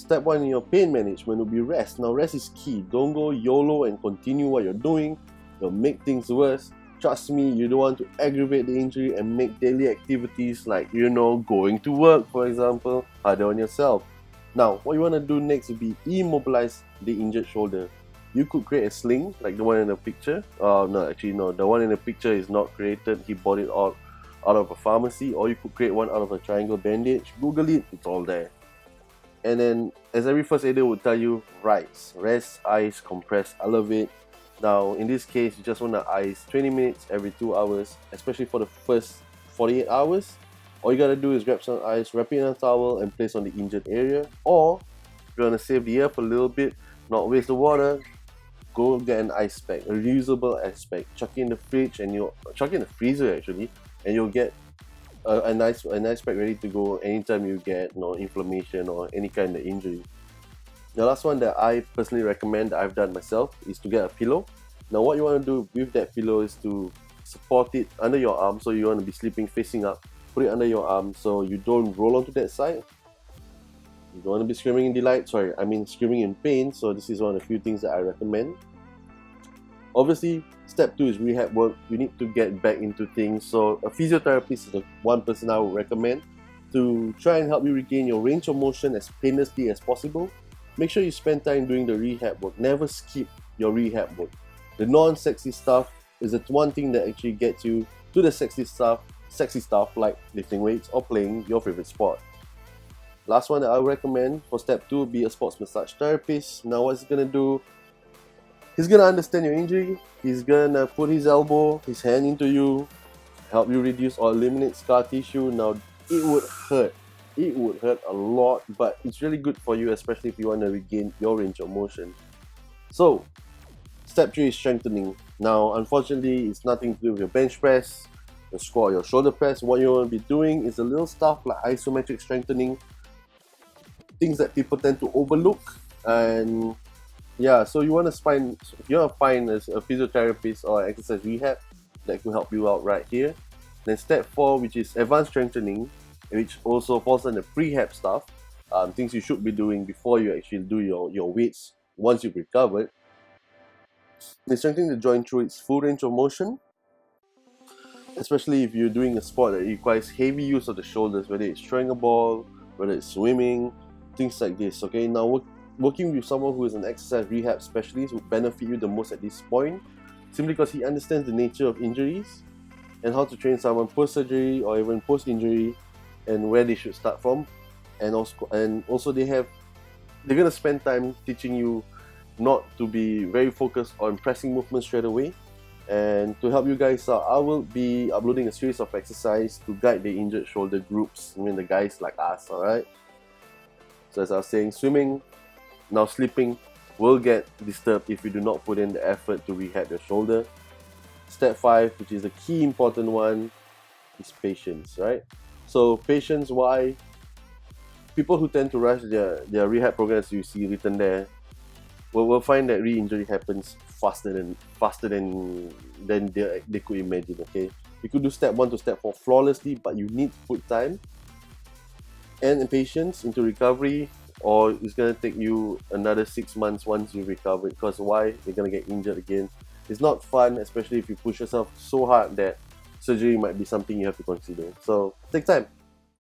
step 1 in your pain management will be rest. Now rest is key. Don't go YOLO and continue what you're doing. You'll make things worse. Trust me, you don't want to aggravate the injury and make daily activities like, going to work, for example, harder on yourself. Now, what you want to do next would be immobilize the injured shoulder. You could create a sling like the one in the picture. No, the one in the picture is not created. He bought it out of a pharmacy, or you could create one out of a triangle bandage. Google it, it's all there. And then, as every first aider would tell you, RICE, rest, ice, compress, elevate. Now, in this case, you just want to ice 20 minutes every 2 hours, especially for the first 48 hours. All you gotta do is grab some ice, wrap it in a towel, and place on the injured area. Or, if you want to save the earth a little bit, not waste the water, go get an ice pack, a reusable ice pack. Chuck it in the fridge, and chuck it in the freezer actually, and you'll get a nice pack ready to go anytime you get inflammation or any kind of injury. The last one that I personally recommend, that I've done myself, is to get a pillow. Now what you want to do with that pillow is to support it under your arm. So you want to be sleeping facing up. Put it under your arm so you don't roll onto that side. You don't want to be screaming in delight. Screaming in pain. So this is one of the few things that I recommend. Obviously, step 2 is rehab work. You need to get back into things. So a physiotherapist is the one person I would recommend to try and help you regain your range of motion as painlessly as possible. Make sure you spend time doing the rehab work. Never skip your rehab work. The non-sexy stuff is the one thing that actually gets you to the sexy stuff like lifting weights or playing your favorite sport. Last one that I would recommend for step 2 would be a sports massage therapist. Now what's he gonna do? He's gonna understand your injury. He's gonna put his elbow, his hand into you, help you reduce or eliminate scar tissue. Now it would hurt. It would hurt a lot, but it's really good for you, especially if you want to regain your range of motion. So, step 3 is strengthening. Now, unfortunately, it's nothing to do with your bench press, your squat, your shoulder press. What you want to be doing is a little stuff like isometric strengthening, things that people tend to overlook. And yeah, so you want to find a physiotherapist or exercise rehab that can help you out right here. Then step 4, which is advanced strengthening, which also falls under prehab stuff, things you should be doing before you actually do your weights once you've recovered. It's strengthening the joint through its full range of motion, especially if you're doing a sport that requires heavy use of the shoulders, whether it's throwing a ball, whether it's swimming, things like this. Okay, now working with someone who is an exercise rehab specialist would benefit you the most at this point, simply because he understands the nature of injuries and how to train someone post-surgery or even post-injury, and where they should start from. And also they're gonna spend time teaching you not to be very focused on pressing movements straight away. And to help you guys out, I will be uploading a series of exercises to guide the injured shoulder groups, the guys like us, alright? So as I was saying, swimming, now sleeping, will get disturbed if you do not put in the effort to rehab your shoulder. Step 5, which is the key important one, is patience, right? So patience, why? People who tend to rush their rehab programs you see written there will find that re-injury happens faster than they could imagine. Okay, you could do step 1 to step 4 flawlessly, but you need to put time and patience into recovery, or it's gonna take you another 6 months once you recover. Because why? You're gonna get injured again. It's not fun, especially if you push yourself so hard that surgery might be something you have to consider. So take time.